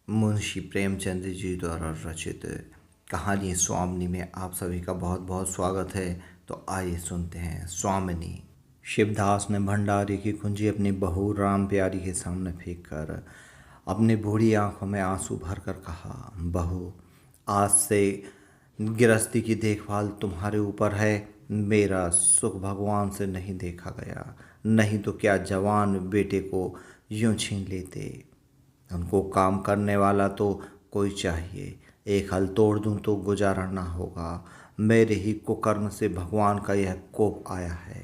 मुंशी प्रेमचंद जी द्वारा रचित कहानी स्वामिनी में आप सभी का बहुत बहुत स्वागत है। तो आइए सुनते हैं स्वामिनी। शिवदास ने भंडारी की कुंजी अपनी बहू राम प्यारी के सामने फेंक कर अपनी बूढ़ी आंखों में आंसू भरकर कहा, बहू, आज से गृहस्थी की देखभाल तुम्हारे ऊपर है। मेरा सुख भगवान से नहीं देखा गया, नहीं तो क्या जवान बेटे को यूं छीन लेते। उनको काम करने वाला तो कोई चाहिए। एक हल तोड़ दूं तो गुजारा ना होगा। मेरे ही कुकर्म से भगवान का यह कोप आया है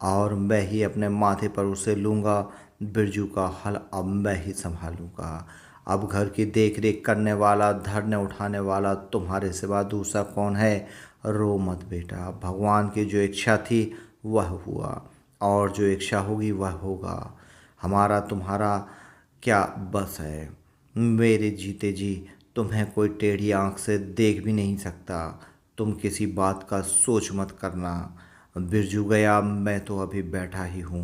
और मैं ही अपने माथे पर उसे लूँगा। बिरजू का हल अब मैं ही संभालूंगा। अब घर की देख रेख करने वाला, धरने उठाने वाला तुम्हारे सिवा दूसरा कौन है। रो मत बेटा, भगवान की जो इच्छा थी वह हुआ और जो इच्छा होगी वह होगा। हमारा तुम्हारा क्या बस है। मेरे जीते जी तुम्हें कोई टेढ़ी आंख से देख भी नहीं सकता। तुम किसी बात का सोच मत करना। बिरजू गया, मैं तो अभी बैठा ही हूँ।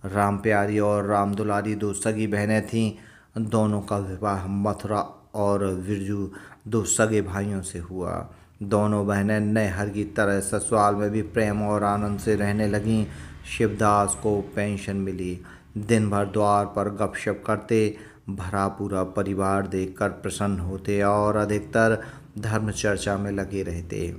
राम प्यारी और राम दुलारी दो सगी बहनें थीं। दोनों का विवाह मथुरा और बिरजू दो सगे भाइयों से हुआ। दोनों बहनें नैहर की तरह ससुराल में भी प्रेम और आनंद से रहने लगीं। शिवदास को पेंशन मिली। दिन भर द्वार पर गपशप करते, भरा पूरा परिवार देखकर प्रसन्न होते और अधिकतर धर्म चर्चा में लगे रहते।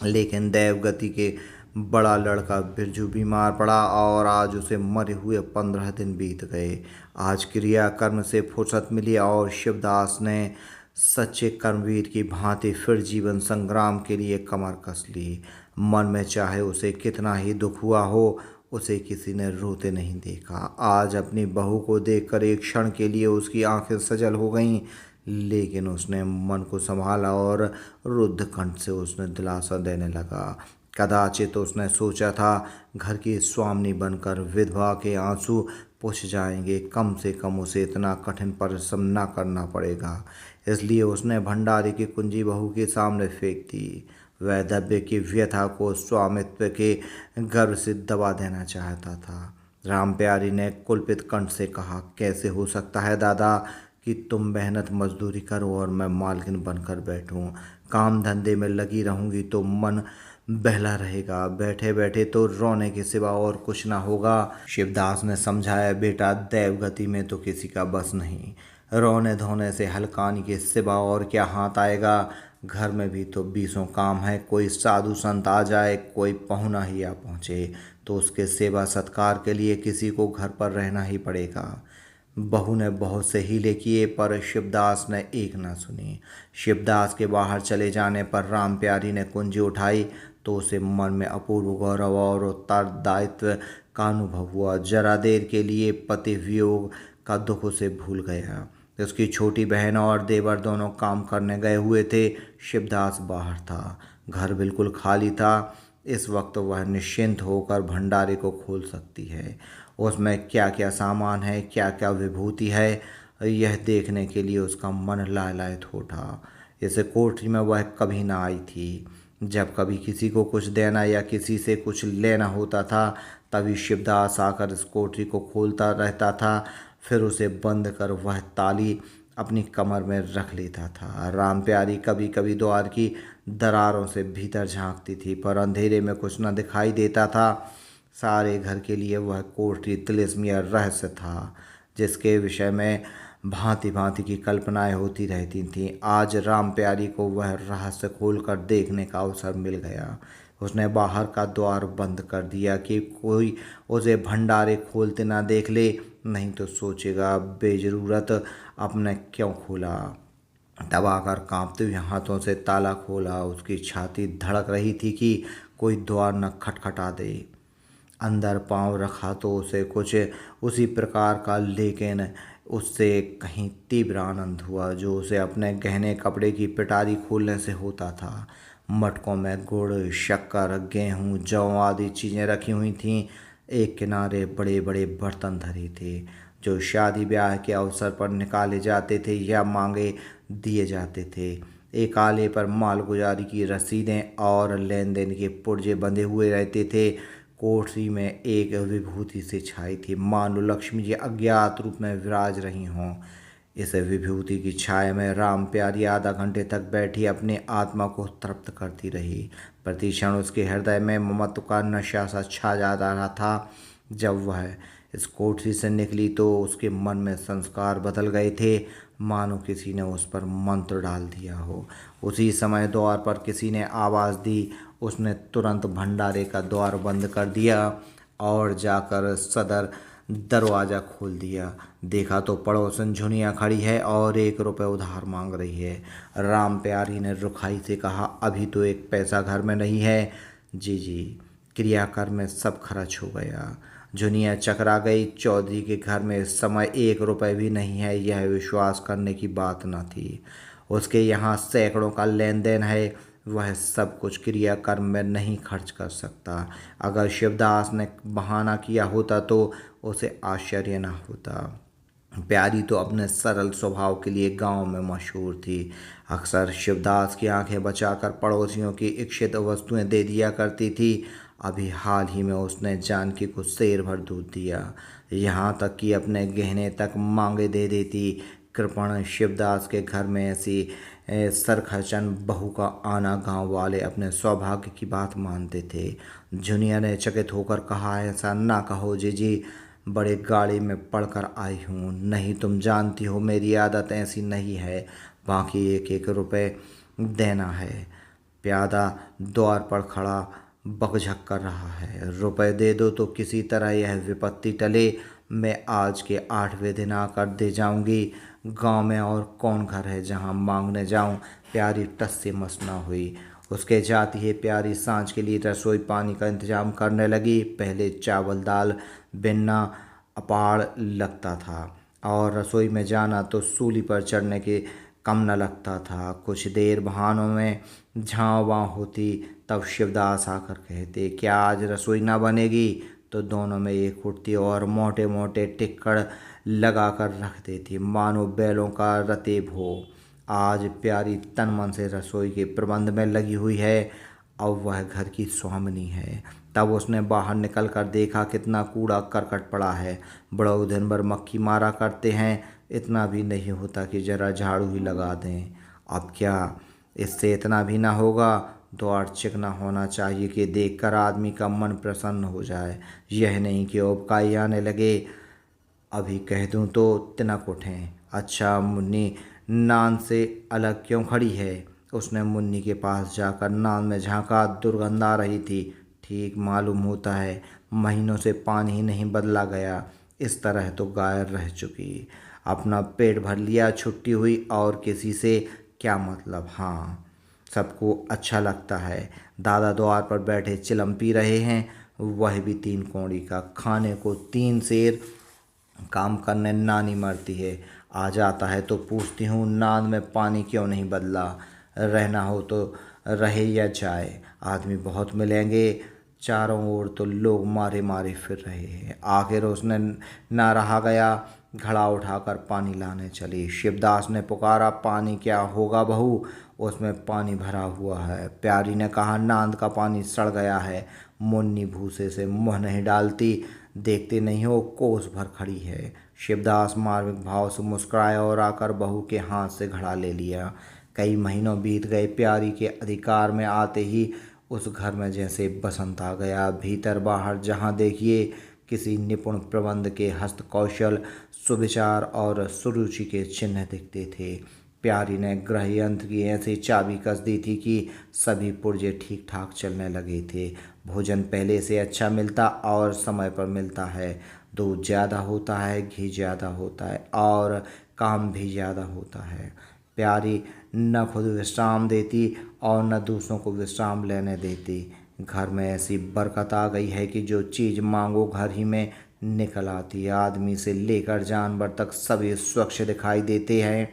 लेकिन देवगति के बड़ा लड़का बिरजू बीमार पड़ा और आज उसे मरे हुए 15 दिन बीत गए। आज क्रियाकर्म से फुर्सत मिली और शिवदास ने सच्चे कर्मवीर की भांति फिर जीवन संग्राम के लिए कमर कस ली। मन में चाहे उसे कितना ही दुख हुआ हो, उसे किसी ने रोते नहीं देखा। आज अपनी बहू को देखकर एक क्षण के लिए उसकी आंखें सजल हो गईं, लेकिन उसने मन को संभाला और रुद्ध कंठ से उसने दिलासा देने लगा। कदाचित उसने सोचा था घर की स्वामिनी बनकर विधवा के आंसू पुछ जाएंगे, कम से कम उसे इतना कठिन परिश्रम न करना पड़ेगा। इसलिए उसने भंडारी की कुंजी बहू के सामने फेंक दी। वैधव्य की व्यथा को स्वामित्व के गर्व से दबा देना चाहता था। राम प्यारी ने कुलपित कंठ से कहा, कैसे हो सकता है दादा कि तुम मेहनत मजदूरी करो और मैं मालकिन बनकर बैठूं। काम धंधे में लगी रहूंगी तो मन बहला रहेगा, बैठे बैठे तो रोने के सिवा और कुछ ना होगा। शिवदास ने समझाया, बेटा, देवगति में तो किसी का बस नहीं। रोने धोने से हलकानी के सिवा और क्या हाथ आएगा। घर में भी तो बीसों काम है। कोई साधु संत आ जाए, कोई पहुना ही आ पहुँचे तो उसके सेवा सत्कार के लिए किसी को घर पर रहना ही पड़ेगा। बहू ने बहुत से हीले किए पर शिवदास ने एक न सुनी। शिवदास के बाहर चले जाने पर राम प्यारी ने कुंजी उठाई तो उसे मन में अपूर्व गौरव और उत्तरदायित्व का अनुभव हुआ। जरा देर के लिए पति वियोग का दुख उसे भूल गया। उसकी छोटी बहन और देवर दोनों काम करने गए हुए थे। शिवदास बाहर था। घर बिल्कुल खाली था। इस वक्त वह निश्चिंत होकर भंडारे को खोल सकती है। उसमें क्या क्या सामान है, क्या क्या विभूति है, यह देखने के लिए उसका मन लालायित हो उठा। इस कोठरी में वह कभी ना आई थी। जब कभी किसी को कुछ देना या किसी से कुछ लेना होता था, तभी शिवदास आकर इस कोठरी को खोलता रहता था। फिर उसे बंद कर वह ताली अपनी कमर में रख लेता था। राम प्यारी कभी कभी द्वार की दरारों से भीतर झांकती थी, पर अंधेरे में कुछ न दिखाई देता था। सारे घर के लिए वह कोठरी तिलिस्म या रहस्य था, जिसके विषय में भांति भांति की कल्पनाएं होती रहती थीं। आज राम प्यारी को वह रहस्य खोलकर देखने का अवसर मिल गया। उसने बाहर का द्वार बंद कर दिया कि कोई उसे भंडारे खोलते ना देख ले, नहीं तो सोचेगा बेजरूरत अपने क्यों खोला। दबाकर कांपते हुए हाथों से ताला खोला। उसकी छाती धड़क रही थी कि कोई द्वार न खटखटा दे। अंदर पांव रखा तो उसे कुछ उसी प्रकार का, लेकिन उससे कहीं तीव्र आनंद हुआ जो उसे अपने गहने कपड़े की पिटारी खोलने से होता था। मटकों में गुड़, शक्कर, गेहूँ, जौ आदि चीज़ें रखी हुई थीं। एक किनारे बड़े बड़े बर्तन धरे थे जो शादी ब्याह के अवसर पर निकाले जाते थे या मांगे दिए जाते थे। एक आले पर मालगुजारी की रसीदें और लेन देन के पुर्जे बंधे हुए रहते थे। कोठरी में एक विभूति से छाई थी, मानो लक्ष्मी जी अज्ञात रूप में विराज रही हों। इस विभूति की छाया में राम प्यारी आधा घंटे तक बैठी अपनी आत्मा को तृप्त करती रही। प्रति क्षण उसके हृदय में ममत्व का नशा सा छा जा रहा था। जब वह इस कोठरी से निकली तो उसके मन में संस्कार बदल गए थे, मानो किसी ने उस पर मंत्र डाल दिया हो। उसी समय द्वार पर किसी ने आवाज़ दी। उसने तुरंत भंडारे का द्वार बंद कर दिया और जाकर सदर दरवाज़ा खोल दिया। देखा तो पड़ोसन झुनिया खड़ी है और 1 रुपये उधार मांग रही है। राम प्यारी ने रुखाई से कहा, अभी तो 1 पैसा घर में नहीं है। जी जी, क्रियाकर में सब खर्च हो गया। झुनिया चकरा गई। चौधरी के घर में इस समय 1 रुपये भी नहीं है, यह विश्वास करने की बात न थी। उसके यहाँ सैकड़ों का लेन देन है, वह सब कुछ क्रियाकर्म में नहीं खर्च कर सकता। अगर शिवदास ने बहाना किया होता तो उसे आश्चर्य न होता। प्यारी तो अपने सरल स्वभाव के लिए गांव में मशहूर थी। अक्सर शिवदास की आंखें बचाकर पड़ोसियों की इच्छित वस्तुएं दे दिया करती थी। अभी हाल ही में उसने जानकी को सेर भर दूध दिया, यहाँ तक कि अपने गहने तक मांगे दे देती। कृपण शिवदास के घर में ऐसी सरखर्चन बहू का आना गांव वाले अपने सौभाग्य की बात मानते थे। जूनियर ने चकित होकर कहा, ऐसा ना कहो जीजी, बड़े गाड़ी में पढ़कर आई हूँ। नहीं, तुम जानती हो मेरी आदत ऐसी नहीं है, बाकी 1-1 रुपये देना है। प्यादा द्वार पर खड़ा बकझक कर रहा है। रुपए दे दो तो किसी तरह यह विपत्ति टले। मैं आज के 8वें दिन आकर दे जाऊंगी। गांव में और कौन घर है जहां मांगने जाऊं। प्यारी टस से मस न हुई। उसके जाती है प्यारी सांझ के लिए रसोई पानी का इंतजाम करने लगी। पहले चावल दाल बिनना अपाड़ लगता था और रसोई में जाना तो सूली पर चढ़ने के कम न लगता था। कुछ देर बहानों में झाँव होती, तब शिवदास आकर कहते, क्या आज रसोई ना बनेगी? तो दोनों में एक उठती और मोटे मोटे टिक्कड़ लगा कर रख देती, मानो बैलों का रतेब हो। आज प्यारी तन मन से रसोई के प्रबंध में लगी हुई है। अब वह घर की स्वामिनी है। तब उसने बाहर निकल कर देखा, कितना कूड़ा करकट पड़ा है। बड़ों दिन भर मक्खी मारा करते हैं, इतना भी नहीं होता कि जरा झाड़ू ही लगा दें। अब क्या इससे इतना भी ना होगा? द्वार चिकना होना चाहिए कि देखकर आदमी का मन प्रसन्न हो जाए, यह नहीं कि उबकाई आने लगे। अभी कह दूं तो तिनक उठें। अच्छा मुन्नी, नान से अलग क्यों खड़ी है? उसने मुन्नी के पास जाकर नान में झांका। दुर्गंध आ रही थी। ठीक मालूम होता है, महीनों से पानी ही नहीं बदला गया। इस तरह तो गायर रह चुकी। अपना पेट भर लिया, छुट्टी हुई, और किसी से क्या मतलब। हाँ, सबको अच्छा लगता है। दादा द्वार पर बैठे चिलम पी रहे हैं, वह भी 3 कौड़ी का। खाने को 3 सेर, काम करने नानी मरती है। आ जाता है तो पूछती हूँ, नाद में पानी क्यों नहीं बदला? रहना हो तो रहे या जाए, आदमी बहुत मिलेंगे। चारों ओर तो लोग मारे मारे फिर रहे हैं। आखिर उसने ना रहा गया, घड़ा उठाकर पानी लाने चली। शिवदास ने पुकारा, पानी क्या होगा बहू, उसमें पानी भरा हुआ है। प्यारी ने कहा, नांद का पानी सड़ गया है। मुन्नी भूसे से मुँह नहीं डालती, देखते नहीं हो कोस भर खड़ी है। शिवदास मार्मिक भाव से मुस्कुराया और आकर बहू के हाथ से घड़ा ले लिया। कई महीनों बीत गए। प्यारी के अधिकार में आते ही उस घर में जैसे बसंत आ गया। भीतर बाहर जहाँ देखिए किसी निपुण प्रबंध के हस्त कौशल, सुविचार और सुरुचि के चिन्ह दिखते थे। प्यारी ने गृह यंत्र की ऐसी चाबी कस दी थी कि सभी पुर्जे ठीक ठाक चलने लगे थे। भोजन पहले से अच्छा मिलता और समय पर मिलता है। दूध ज़्यादा होता है, घी ज़्यादा होता है और काम भी ज़्यादा होता है। प्यारी न खुद विश्राम देती और न दूसरों को विश्राम लेने देती। घर में ऐसी बरकत आ गई है कि जो चीज़ मांगो घर ही में निकल आती है। आदमी से लेकर जानवर तक सभी स्वच्छ दिखाई देते हैं।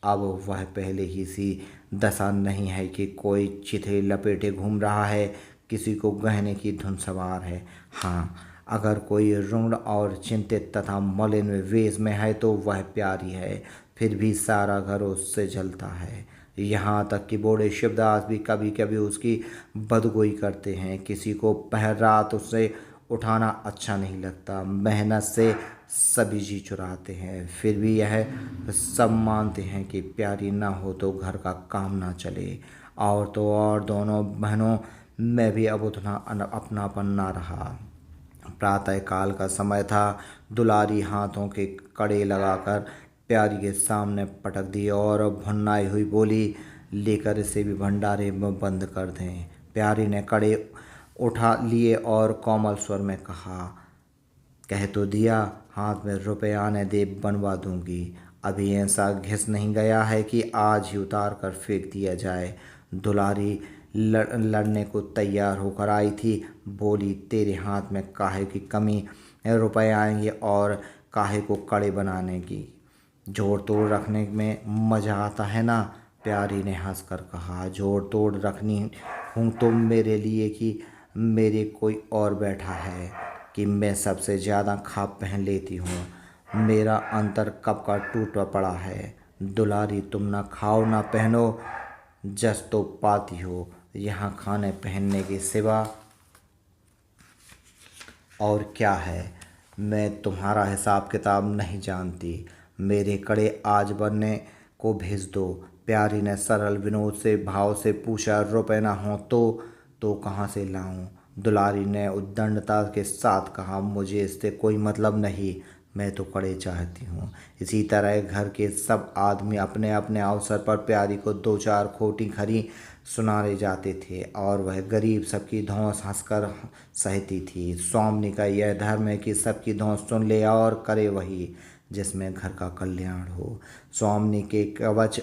अब वह पहले ही सी दशा नहीं है कि कोई चिथे लपेटे घूम रहा है, किसी को गहने की धुन सवार है। हाँ, अगर कोई रुग्ण और चिंतित तथा मलिन वेश में है तो वह प्यारी है। फिर भी सारा घर उससे जलता है। यहाँ तक कि बूढ़े शिवदास भी कभी कभी उसकी बदगोई करते हैं। किसी को पहर रात उससे उठाना अच्छा नहीं लगता। मेहनत से सभी जी चुराते हैं, फिर भी यह सब मानते हैं कि प्यारी ना हो तो घर का काम ना चले। और तो और दोनों बहनों में भी अब उतना अपनापन ना रहा। प्रातः काल का समय था। दुलारी हाथों के कड़े लगाकर प्यारी के सामने पटक दी और भुन्नाई हुई बोली, लेकर इसे भी भंडारे में बंद कर दें। प्यारी ने कड़े उठा लिए और कोमल स्वर में कहा, कह तो दिया, हाथ में रुपए आने दे, बनवा दूंगी। अभी ऐसा घिस नहीं गया है कि आज ही उतार कर फेंक दिया जाए। दुलारी लड़ने को तैयार होकर आई थी। बोली, तेरे हाथ में काहे की कमी रुपए आएंगे और काहे को कड़े बनाने की। जोड़ तोड़ रखने में मजा आता है ना। प्यारी ने हंसकर कहा, जोड़ तोड़ रखनी हूँ तो मेरे लिए कि मेरे कोई और बैठा है कि मैं सबसे ज़्यादा खाप पहन लेती हूँ। मेरा अंतर कब का टूटा पड़ा है। दुलारी, तुम ना खाओ ना पहनो, जस तो पाती हो। यहाँ खाने पहनने के सिवा और क्या है। मैं तुम्हारा हिसाब किताब नहीं जानती। मेरे कड़े आज बनने को भेज दो। प्यारी ने सरल विनोद से भाव से पूछा, रुपए ना हो तो कहाँ से लाऊं। दुलारी ने उद्दंडता के साथ कहा, मुझे इससे कोई मतलब नहीं, मैं तो कड़े चाहती हूँ। इसी तरह घर के सब आदमी अपने अपने अवसर पर प्यारी को दो चार खोटी खरी सुनाने जाते थे और वह गरीब सबकी धौंस हंसकर सहती थी। स्वामिनी का यह धर्म है कि सबकी धौंस सुन ले और करे वही जिसमें घर का कल्याण हो। स्वामिनी के कवच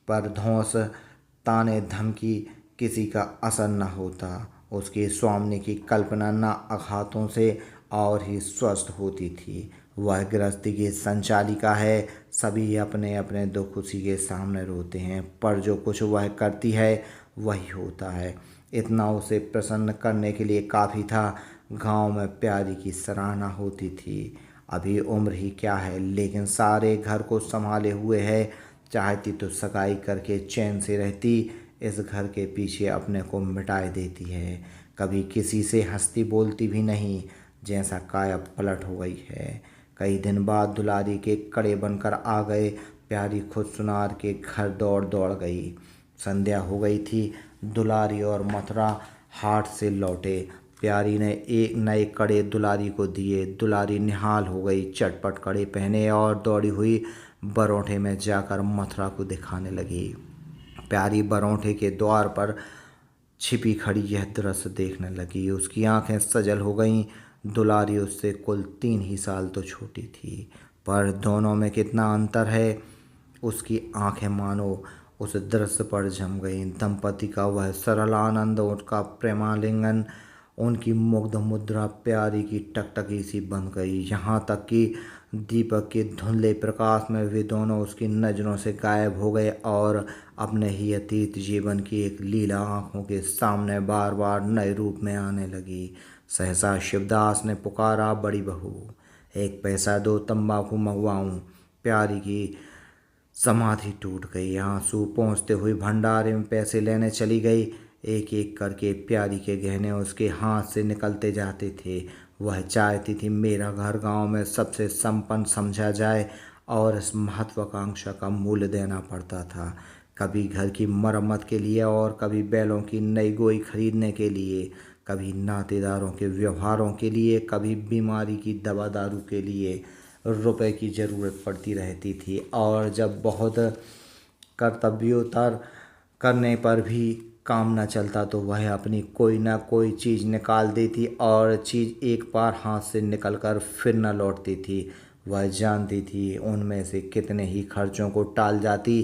पर धौंस, ताने, धमकी किसी का असर न होता। उसकी स्वामिनी की कल्पना न आघातों से और ही स्वस्थ होती थी। वह गृहस्थी की संचालिका है। सभी अपने अपने दुख उसी के सामने रोते हैं, पर जो कुछ वह करती है वही होता है। इतना उसे प्रसन्न करने के लिए काफ़ी था। गांव में प्यारी की सराहना होती थी। अभी उम्र ही क्या है, लेकिन सारे घर को संभाले हुए है। चाहती तो सगाई करके चैन से रहती। इस घर के पीछे अपने को मिटाए देती है। कभी किसी से हंसती बोलती भी नहीं, जैसा काया पलट हो गई है। कई दिन बाद दुलारी के कड़े बनकर आ गए। प्यारी खुद सुनार के घर दौड़ दौड़ गई। संध्या हो गई थी। दुलारी और मथुरा हाट से लौटे। प्यारी ने एक नए कड़े दुलारी को दिए। दुलारी निहाल हो गई, चटपट कड़े पहने और दौड़ी हुई बरौठे में जाकर मथुरा को दिखाने लगी। प्यारी बरौठे के द्वार पर छिपी खड़ी यह दृश्य देखने लगी। उसकी आंखें सजल हो गईं। दुलारी उससे कुल 3 ही साल तो छोटी थी, पर दोनों में कितना अंतर है। उसकी आंखें मानो उस दृश्य पर जम गईं। दंपति का वह सरल आनंद, उनका प्रेमालिंगन, उनकी मुग्ध मुद्रा प्यारी की टकटकी सी बन गई। यहाँ तक कि दीपक के धुंधले प्रकाश में वे दोनों उसकी नज़रों से गायब हो गए और अपने ही अतीत जीवन की एक लीला आंखों के सामने बार बार नए रूप में आने लगी। सहसा शिवदास ने पुकारा, बड़ी बहू, एक पैसा दो, तंबाकू मंगवाऊं। प्यारी की समाधि टूट गई। आंसू पोंछते हुए भंडारे में पैसे लेने चली गई। एक एक करके प्यारी के गहने उसके हाथ से निकलते जाते थे। वह चाहती थी मेरा घर गांव में सबसे संपन्न समझा जाए और इस महत्वाकांक्षा का मूल्य देना पड़ता था। कभी घर की मरम्मत के लिए और कभी बैलों की नई गोई खरीदने के लिए, कभी नातेदारों के व्यवहारों के लिए, कभी बीमारी की दवा दारू के लिए रुपए की ज़रूरत पड़ती रहती थी। और जब बहुत कर्तव्योत्तर करने पर भी काम न चलता तो वह अपनी कोई ना कोई चीज़ निकाल देती और चीज़ एक बार हाथ से निकलकर फिर न लौटती थी। वह जानती थी उनमें से कितने ही खर्चों को टाल जाती,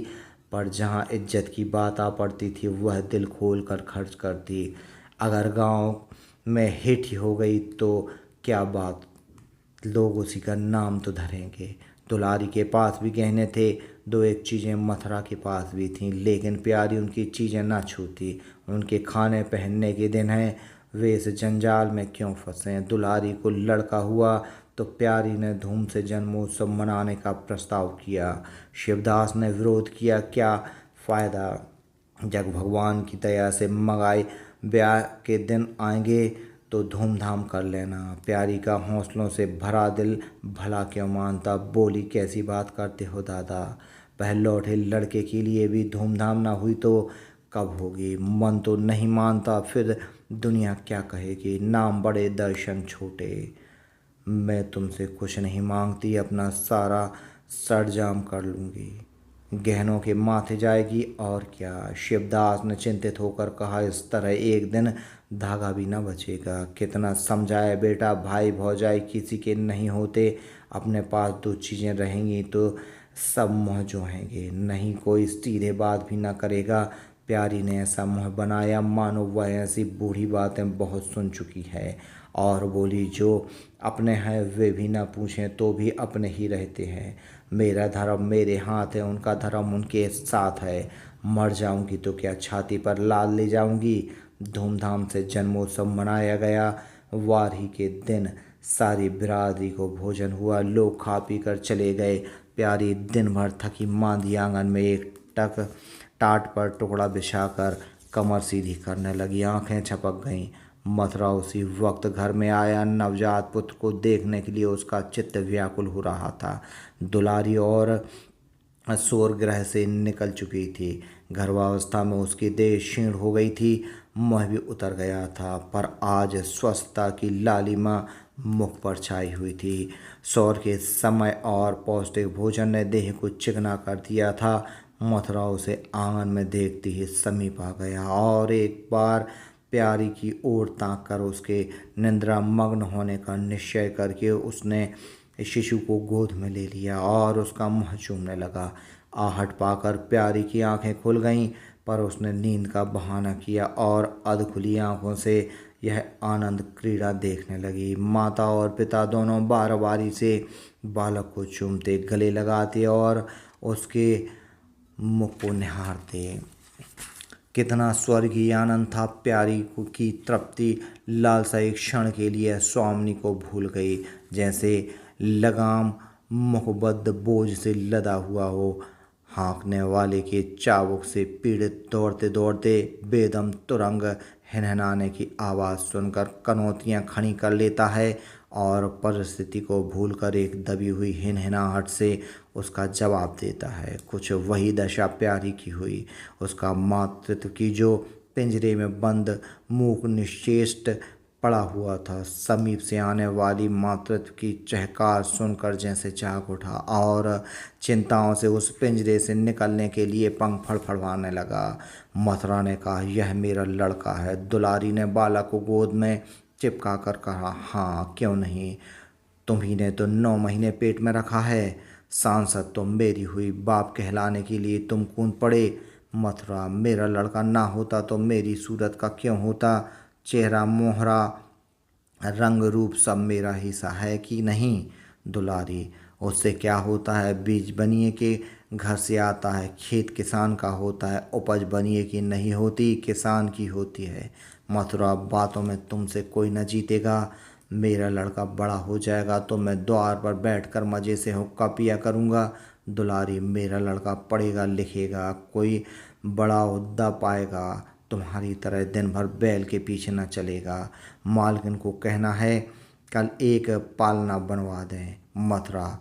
पर जहाँ इज्जत की बात आ पड़ती थी वह दिल खोल कर खर्च करती। अगर गांव में हिट ही हो गई तो क्या बात, लोग उसी का नाम तो धरेंगे। दुलारी के पास भी गहने थे। दो एक चीज़ें मथुरा के पास भी थीं, लेकिन प्यारी उनकी चीज़ें ना छूती। उनके खाने पहनने के दिन हैं, वे इस जंजाल में क्यों फंसे। दुलारी को लड़का हुआ तो प्यारी ने धूम से जन्मोत्सव मनाने का प्रस्ताव किया। शिवदास ने विरोध किया, क्या फ़ायदा, जब भगवान की दया से मगाए ब्याह के दिन आएंगे तो धूमधाम कर लेना। प्यारी का हौसलों से भरा दिल भला क्यों मानता, बोली कैसी बात करते हो दादा। पहल लौटे लड़के के लिए भी धूमधाम ना हुई तो कब होगी। मन तो नहीं मानता फिर दुनिया क्या कहेगी, नाम बड़े दर्शन छोटे। मैं तुमसे कुछ नहीं मांगती, अपना सारा सरंजाम कर लूँगी, गहनों के माथे जाएगी और क्या। शिवदास ने चिंतित होकर कहा, इस तरह एक दिन धागा भी न बचेगा। कितना समझाए बेटा, भाई भौजाई किसी के नहीं होते, अपने पास दो चीज़ें रहेंगी तो सब मुँह जोहेंगे, नहीं कोई सीधे बात भी ना करेगा। प्यारी ने ऐसा मुँह बनाया मानो वह ऐसी बूढ़ी बातें बहुत सुन चुकी है, और बोली, जो अपने हैं वे भी ना पूछें तो भी अपने ही रहते हैं। मेरा धर्म मेरे हाथ है, उनका धर्म उनके साथ है। मर जाऊंगी तो क्या छाती पर लाल ले जाऊंगी। धूमधाम से जन्मोत्सव मनाया गया। वारी के दिन सारी बिरादरी को भोजन हुआ, लोग खा पी कर चले गए। प्यारी दिन भर थकी मांदी आंगन में एक टाट पर टुकड़ा बिछाकर कमर सीधी करने लगी, आंखें छपक गईं। मथुरा उसी वक्त घर में आया। नवजात पुत्र को देखने के लिए उसका चित्त व्याकुल हो रहा था। दुलारी और शोरगृह से निकल चुकी थी। गर्भावस्था में उसकी देह क्षीण हो गई थी, मुँह भी उतर गया था, पर आज स्वस्थता की लालिमा मुख पर छाई हुई थी। सौर के समय और पौष्टिक भोजन ने देह को चिकना कर दिया था। मथुरा उसे आंगन में देखते ही समीप आ गया और एक बार प्यारी की ओर ताक कर उसके निद्रा मग्न होने का निश्चय करके उसने शिशु को गोद में ले लिया और उसका मुंह चूमने लगा। आहट पाकर प्यारी की आंखें खुल गईं, पर उसने नींद का बहाना किया और अधखुली आंखों से यह आनंद क्रीड़ा देखने लगी। माता और पिता दोनों बार बारी से बालक को चूमते, गले लगाते और उसके मुख को निहारते। कितना स्वर्गीय आनंद था। प्यारी की तृप्ति लालसा एक क्षण के लिए स्वामिनी को भूल गई, जैसे लगाम मुखबद्ध बोझ से लदा हुआ हो। हाँकने वाले के चाबुक से पीड़ित दौड़ते दौड़ते बेदम तुरंग हिनहिनाने की आवाज़ सुनकर कनौतियाँ खड़ी कर लेता है और परिस्थिति को भूलकर एक दबी हुई हिनहिनाहट से उसका जवाब देता है। कुछ वही दशा प्यारी की हुई। उसका मातृत्व की जो पिंजरे में बंद मूक निश्चेष्ट पड़ा हुआ था, समीप से आने वाली मातृत्व की चहकार सुनकर जैसे जाग उठा और चिंताओं से उस पिंजरे से निकलने के लिए पंख फड़फड़ाने लगा। मथुरा ने कहा, यह मेरा लड़का है। दुलारी ने बालक को गोद में चिपका कर कहा, हाँ क्यों नहीं, तुम्ही ने तो 9 महीने पेट में रखा है। सांसद तो मेरी हुई, बाप कहलाने के लिए तुम कूद पड़े। मथुरा, मेरा लड़का ना होता तो मेरी सूरत का क्यों होता। चेहरा मोहरा रंग रूप सब मेरा हिस्सा है कि नहीं। दुलारी, उससे क्या होता है, बीज बनिए के घर से आता है, खेत किसान का होता है, उपज बनिए की नहीं होती, किसान की होती है। मथुरा, बातों में तुमसे कोई न जीतेगा। मेरा लड़का बड़ा हो जाएगा तो मैं द्वार पर बैठकर मज़े से हुक्का पिया करूँगा। दुलारी, मेरा लड़का पढ़ेगा लिखेगा, कोई बड़ा ओहदा पाएगा, तुम्हारी तरह दिन भर बैल के पीछे न चलेगा। मालकिन को कहना है कल एक पालना बनवा दें। मथुरा,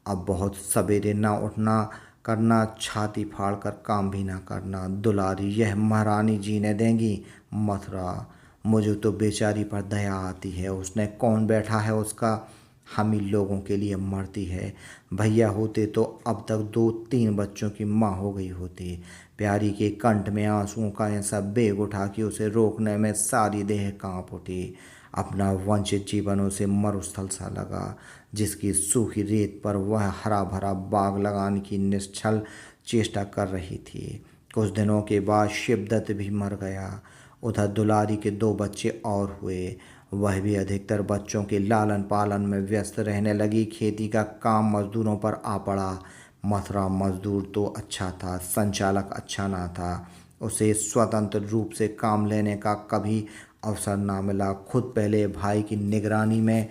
अब बहुत सवेरे ना उठना करना, छाती फाड़ कर काम भी ना करना। दुलारी, यह महारानी जीने देंगी। मथुरा, मुझे तो बेचारी पर दया आती है, उसने कौन बैठा है उसका, हम ही लोगों के लिए मरती है। भैया होते तो अब तक 2-3 बच्चों की माँ हो गई होती। प्यारी के कंठ में आंसुओं का ऐसा बेग उठा कि उसे रोकने में सारी देह कांप उठी। अपना वंचित जीवन उसे मरुस्थल सा लगा, जिसकी सूखी रेत पर वह हरा भरा बाग लगाने की निश्छल चेष्टा कर रही थी। कुछ दिनों के बाद शिवदत्त भी मर गया। उधर दुलारी के 2 बच्चे और हुए। वह भी अधिकतर बच्चों के लालन पालन में व्यस्त रहने लगी। खेती का काम मजदूरों पर आ पड़ा। मथुरा मजदूर तो अच्छा था, संचालक अच्छा ना था। उसे स्वतंत्र रूप से काम लेने का कभी अवसर ना मिला। खुद पहले भाई की निगरानी में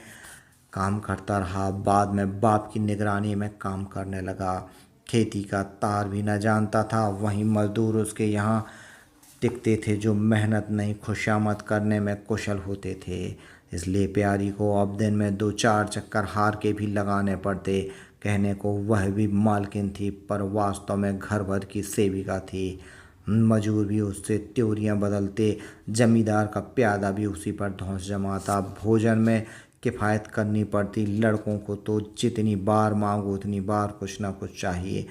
काम करता रहा, बाद में बाप की निगरानी में काम करने लगा। खेती का तार भी न जानता था। वहीं मजदूर उसके यहाँ टिकते थे, जो मेहनत नहीं खुशामद करने में कुशल होते थे। इसलिए प्यारी को अब दिन में 2-4 चक्कर हार के भी लगाने पड़ते। कहने को वह भी मालकिन थी, पर वास्तव में घर भर की सेविका थी। मजूर भी उससे त्योरियां बदलते, जमींदार का प्यादा भी उसी पर धौंस जमाता। भोजन में किफ़ायत करनी पड़ती। लड़कों को तो जितनी बार मांगो उतनी बार कुछ ना कुछ चाहिए।